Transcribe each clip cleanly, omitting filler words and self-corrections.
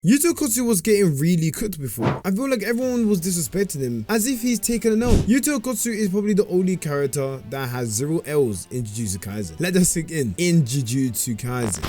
Yuta Okotsu was getting really cooked before. I feel like everyone was disrespecting him as if he's taken an L. Yuta Okotsu is probably the only character that has 0 L's in Jujutsu Kaisen. Let that sink in Jujutsu Kaisen.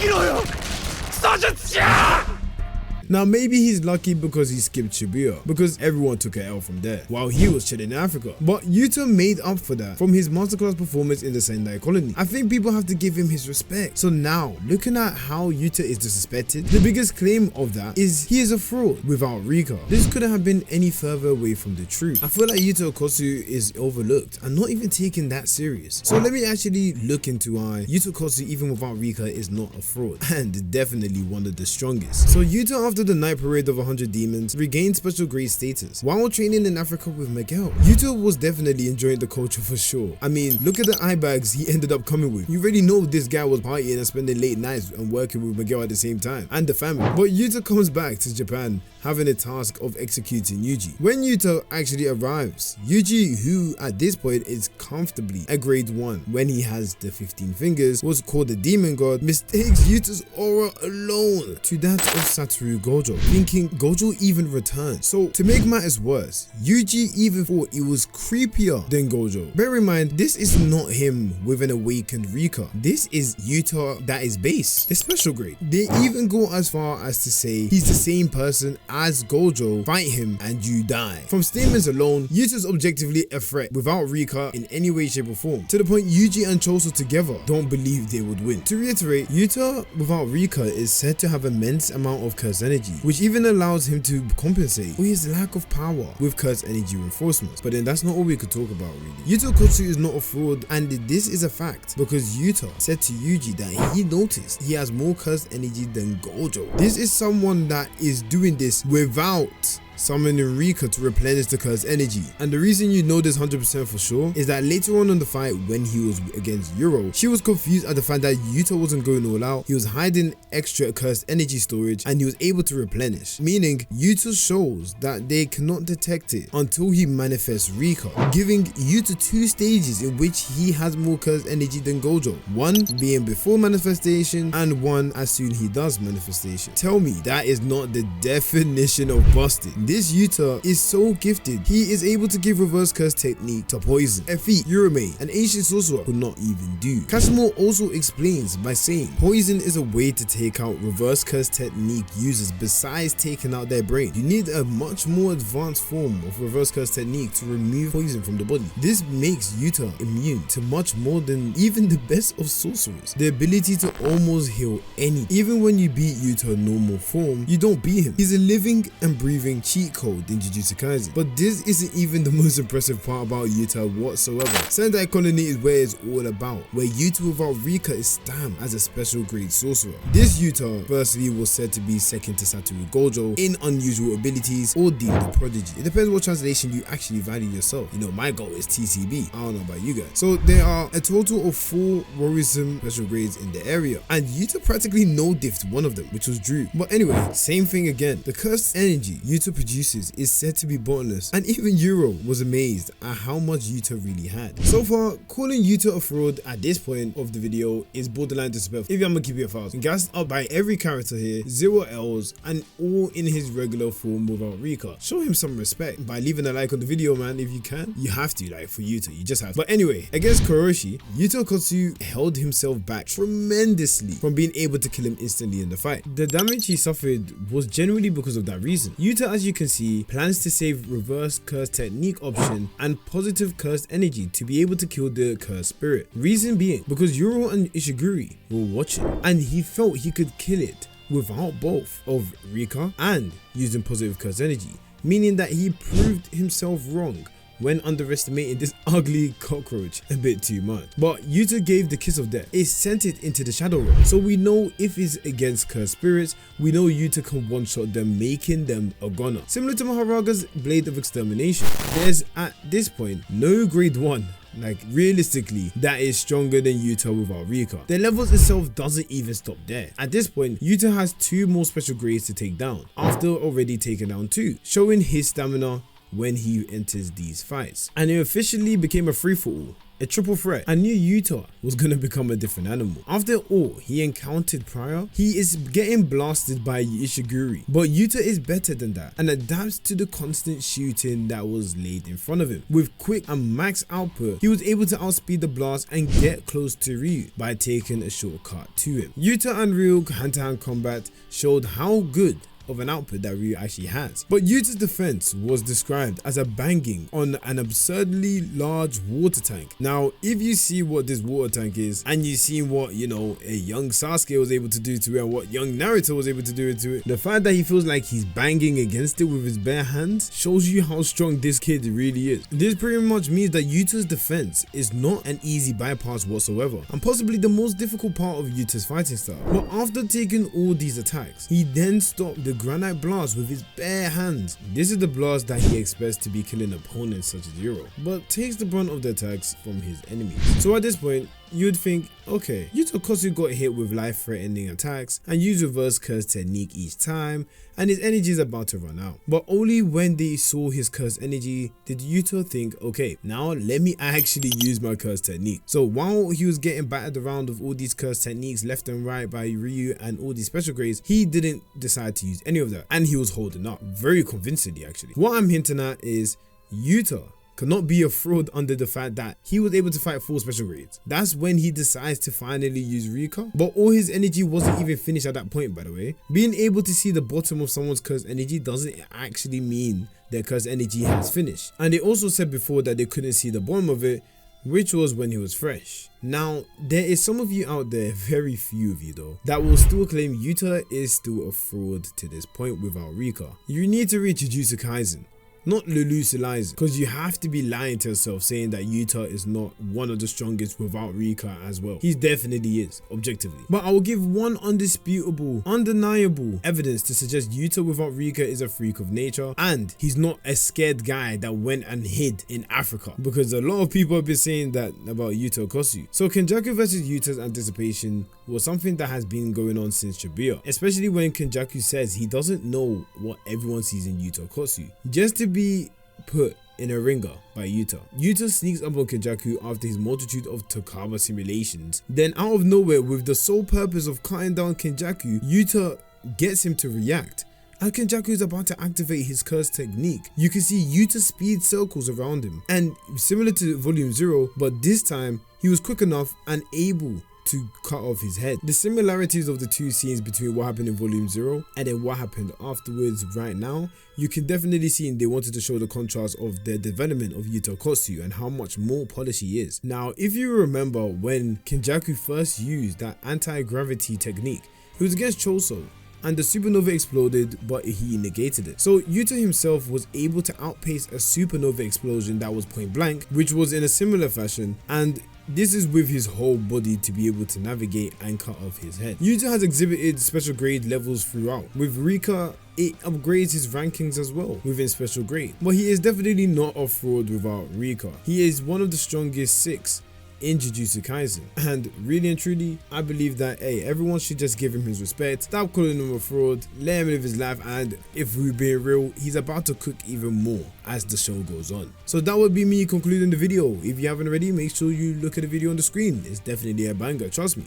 Now maybe he's lucky because he skipped Shibuya, because everyone took an L from there while he was chilling in Africa. But Yuta made up for that from his masterclass performance in the Sendai colony. I think people have to give him his respect. So now, looking at how Yuta is disrespected, the biggest claim of that is he is a fraud without Rika. This couldn't have been any further away from the truth. I feel like Yuta Okotsu is overlooked and not even taken that serious. So let me actually look into why Yuta Okotsu, even without Rika, is not a fraud and definitely one of the strongest. So Yuta, after the night parade of 100 demons, regained special grade status while training in Africa with Miguel. Yuta was definitely enjoying the culture for sure. I mean, look at the eye bags he ended up coming with. You already know this guy was partying and spending late nights and working with Miguel at the same time, and the family. But Yuta comes back to Japan having a task of executing Yuji. When Yuta actually arrives, Yuji, who at this point is comfortably a grade 1 when he has the 15 fingers, was called a demon god, mistakes Yuta's aura alone to that of Satoru Gojo, thinking Gojo even returned. So to make matters worse, Yuji even thought it was creepier than Gojo. Bear in mind, this is not him with an awakened Rika. This is Yuta that is base, the special grade. They even go as far as to say he's the same person as Gojo, fight him and you die. From statements alone, Yuta's objectively a threat without Rika in any way, shape or form, to the point Yuji and Choso together don't believe they would win. To reiterate, Yuta without Rika is said to have immense amount of curse energy, which even allows him to compensate for his lack of power with curse energy reinforcements. But then that's not all we could talk about really. Yuta Okotsu is not a fraud, and this is a fact because Yuta said to Yuji that he noticed he has more curse energy than Gojo. This is someone that is doing this without summoning Rika to replenish the curse energy. And the reason you know this 100% for sure is that later on in the fight when he was against Yuro, she was confused at the fact that Yuta wasn't going all out. He was hiding extra curse energy storage and he was able to replenish, meaning Yuta shows that they cannot detect it until he manifests Rika, giving Yuta 2 stages in which he has more curse energy than Gojo, one being before manifestation and one as soon he does manifestation. Tell me that is not the definition of busted. This Yuta is so gifted, he is able to give reverse curse technique to poison, a feat Urame, an ancient sorcerer, could not even do. Kashimo also explains by saying poison is a way to take out reverse curse technique users besides taking out their brain. You need a much more advanced form of reverse curse technique to remove poison from the body. This makes Yuta immune to much more than even the best of sorcerers. The ability to almost heal any. Even when you beat Yuta normal form, you don't beat him. He's a living and breathing cheat code in Jujutsu Kaisen. But this isn't even the most impressive part about Yuta whatsoever. Sendai Colony is where it's all about, where Yuta without Rika is stamped as a special grade sorcerer. This Yuta firstly was said to be second to Satoru Gojo in unusual abilities or deemed a prodigy. It depends what translation you actually value yourself. You know, my goal is TCB. I don't know about you guys. So there are a total of 4 worrisome special grades in the area, and Yuta practically no-diffed one of them, which was Drew. But anyway, same thing again. The cursed energy Yuta produces is said to be bottomless, and even Yuro was amazed at how much Yuta really had. So far, calling Yuta a fraud at this point of the video is borderline disrespectful. If I'm gonna keep it 1,000, gassed up by every character here, 0 L's, and all in his regular form without Rika. Show him some respect by leaving a like on the video, man. If you can, you have to, like, for Yuta, you just have to. But anyway, against Koroshi, Yuta Okotsu held himself back tremendously from being able to kill him instantly in the fight. The damage he suffered was generally because of that reason. Yuta, as you can see, plans to save reverse curse technique option and positive cursed energy to be able to kill the cursed spirit. Reason being because Yuro and Ishiguri were watching and he felt he could kill it without both of Rika and using positive cursed energy, meaning that he proved himself wrong when underestimating this ugly cockroach a bit too much. But Yuta gave the kiss of death. It sent it into the shadow realm. So we know if it's against cursed spirits, we know Yuta can one-shot them, making them a goner. Similar to Maharaga's Blade of Extermination, there's at this point no grade 1 like realistically that is stronger than Yuta without Rika. The levels itself doesn't even stop there. At this point, Yuta has 2 more special grades to take down after already taking down 2, showing his stamina when he enters these fights. And it officially became a free-for-all. a triple threat. I knew Yuta was gonna become a different animal. After all he encountered prior, he is getting blasted by Ishiguri, but Yuta is better than that and adapts to the constant shooting that was laid in front of him. With quick and max output, he was able to outspeed the blast and get close to Ryu by taking a shortcut to him. Yuta and Ryu hand-to-hand combat showed how good of an output that Ryu actually has. But Yuta's defense was described as a banging on an absurdly large water tank. Now, if you see what this water tank is, and you see what, you know, a young Sasuke was able to do to it, and what young Naruto was able to do to it, the fact that he feels like he's banging against it with his bare hands shows you how strong this kid really is. This pretty much means that Yuta's defense is not an easy bypass whatsoever, and possibly the most difficult part of Yuta's fighting style. But after taking all these attacks, he then stopped the granite blast with his bare hands. This is the blast that he expects to be killing opponents such as Yuro, but takes the brunt of the attacks from his enemies. So at this point, you'd think, okay, Yuta Kosu got hit with life-threatening attacks and used reverse curse technique each time, and his energy is about to run out. But only when they saw his curse energy did Yuta think, okay, now let me actually use my curse technique. So while he was getting battered around with all these curse techniques left and right by Ryu and all these special grades, he didn't decide to use any of that, and he was holding up very convincingly actually. What I'm hinting at is Yuta cannot be a fraud under the fact that he was able to fight 4 special grades. That's when he decides to finally use Rika, but all his energy wasn't even finished at that point, by the way. Being able to see the bottom of someone's curse energy doesn't actually mean their curse energy has finished. And they also said before that they couldn't see the bottom of it, which was when he was fresh. Now, there is some of you out there, very few of you though, that will still claim Yuta is still a fraud to this point without Rika. You need to read Jujutsu Kaisen, not Lulucilize, because you have to be lying to yourself saying that Yuta is not one of the strongest without Rika as well. He definitely is, objectively. But I will give one undisputable, undeniable evidence to suggest Yuta without Rika is a freak of nature, and he's not a scared guy that went and hid in Africa, because a lot of people have been saying that about Yuta Kosu. So Kenjaku versus Yuta's anticipation was something that has been going on since Shibuya, especially when Kenjaku says he doesn't know what everyone sees in Yuta Kosu. Just to be put in a ringer by Yuta. Yuta sneaks up on Kenjaku after his multitude of Takaba simulations. Then out of nowhere, with the sole purpose of cutting down Kenjaku, Yuta gets him to react. And Kenjaku is about to activate his curse technique. You can see Yuta speed circles around him, and similar to Volume 0, but this time he was quick enough and able to cut off his head. The similarities of the two scenes between what happened in Volume 0 and then what happened afterwards right now, you can definitely see they wanted to show the contrast of the development of Yuta Kosu and how much more polished he is. Now, if you remember when Kenjaku first used that anti-gravity technique, he was against Choso, and the supernova exploded, but he negated it. So Yuta himself was able to outpace a supernova explosion that was point blank, which was in a similar fashion, and this is with his whole body to be able to navigate and cut off his head. Yuta has exhibited special grade levels throughout. With Rika, it upgrades his rankings as well within special grade. But he is definitely not a fraud without Rika. He is one of the strongest 6 in Jujutsu Kaisen, and really and truly I believe that everyone should just give him his respect, stop calling him a fraud, let him live his life, and if we're being real, he's about to cook even more as the show goes on. So that would be me concluding the video. If you haven't already, make sure you look at the video on the screen. It's definitely a banger, trust me.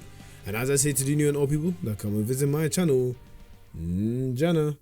And as I say to the new and old people that come and visit my channel, Jana.